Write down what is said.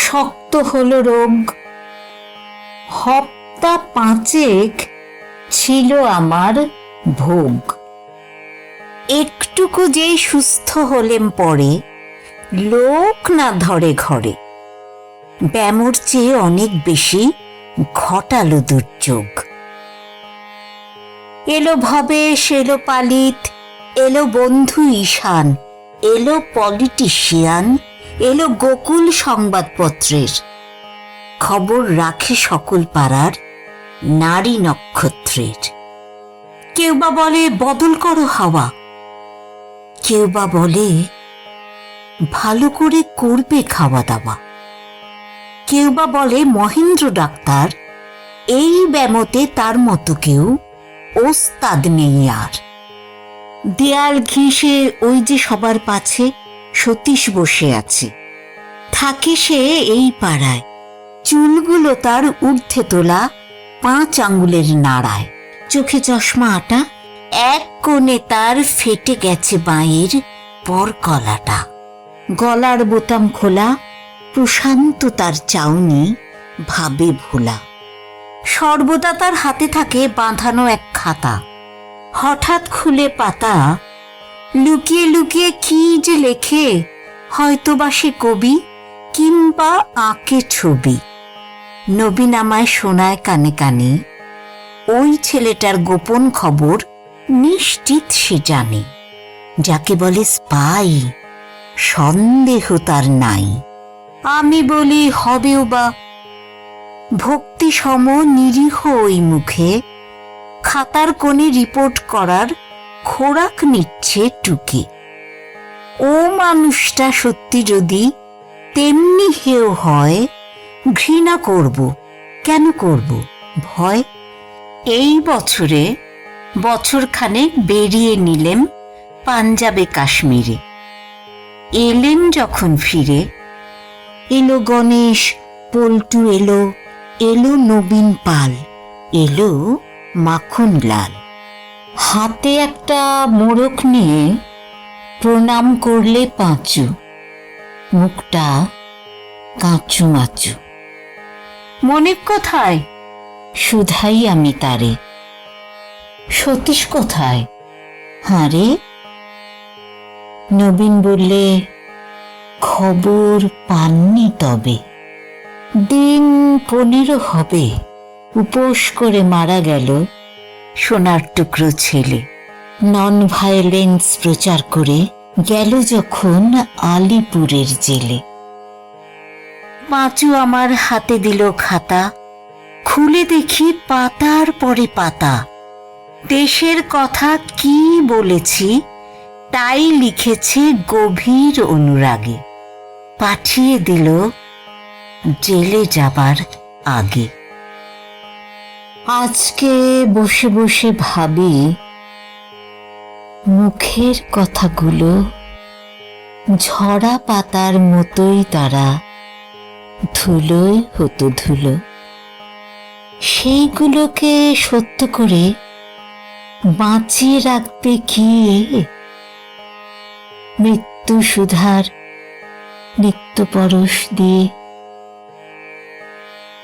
শক্ত হলো রোগ। হপ্তা পাঁচেক ছিল আমার ভোগ। একটুকু যেই সুস্থ হলেম পরে, লোক না ধরে ঘরে। ব্যামোর চেয়ে অনেক বেশি ঘটালো দুর্যোগ। এলো ভবেশ, এলো পালিত, এলো বন্ধু ঈশান, এলো পলিটিশিয়ান, এলো গোকুল সংবাদপত্রের। খবর রাখে সকল পাড়ার নারী নক্ষত্রের। কেউ বা বলে বদল করো হাওয়া, কেউ বা বলে ভালো করে করবে খাওয়া দাওয়া। কেউ বা বলে মহেন্দ্র ডাক্তার, এই ব্যামোতে তার মতো কেউ ওস্তাদ নেই আর। দেয়াল ঘেঁষে ওই যে সবার পাছে সতীশ বসে আছে। থাকে সে এই পাড়ায়, চুলগুলো তার ঊর্ধ্বে তোলা 5 আঙ্গুলের নাড়ায়। চোখে চশমা আটা, এক কোণে তার ফেটে গেছে বাঁয়ের পরকলাটা। গলার বোতাম খোলা, প্রশান্ত তার চাউনি, ভাবে ভোলা। সর্বদা তার হাতে থাকে বাঁধানো এক খাতা। হঠাৎ খুলে পাতা, লুকিয়ে লুকিয়ে কি যে লেখে, হয়তো বা সে কবি কিংবা আঁকে ছবি। নবীন আমায় শোনায় কানে কানে, ওই ছেলেটার গোপন খবর নিশ্চিত সে জানে। যাকে বলে স্পাই, সন্দেহ তার নাই। আমি বলি হবেও বা। ভক্তি সম নিরীহ ওই মুখে খাতার কোণে রিপোর্ট করার খোরাক নিচ্ছে টুকে। ও মানুষটা সত্যি যদি তেমনি হেয় হয়, ঘৃণা করব, কেন করব ভয়। এই বছরে বছরখানেক বেরিয়ে নিলেম পাঞ্জাবে কাশ্মীরে। এলেন যখন ফিরে, এলো গণেশ, পল্টু এলো, এলো নবীন পাল, এলো মাখনলাল। হাতে একটা মোড়ক নিয়ে প্রণাম করলে পাঁচু, মুখটা কাঁচু মাচু। মনিব কোথায়? শুধাই আমি তারে। সতীশ কোথায়? হারে। নবীন বললে, খবর পাননি তবে। দিন 15 হবে উপোস করে মারা গেল সোনার টুকরো ছেলে। নন ভায়োলেন্স প্রচার করে গেল যখন আলিপুরের জেলে। পাঁচু আমার হাতে দিল খাতা, খুলে দেখি পাতার পরে পাতা। দেশের কথা কি বলেছি তাই লিখেছে গভীর অনুরাগে। পাঠিয়ে দিল জেলে যাবার আগে। আজকে বসে বসে ভাবি, মুখের কথাগুলো ঝরা পাতার মতোই তারা ধুলোয় হতো ধুলো। সেইগুলোকে সত্য করে বাঁচিয়ে রাখবে কি মৃত্যু সুধার নিত্য পরশ দিয়ে।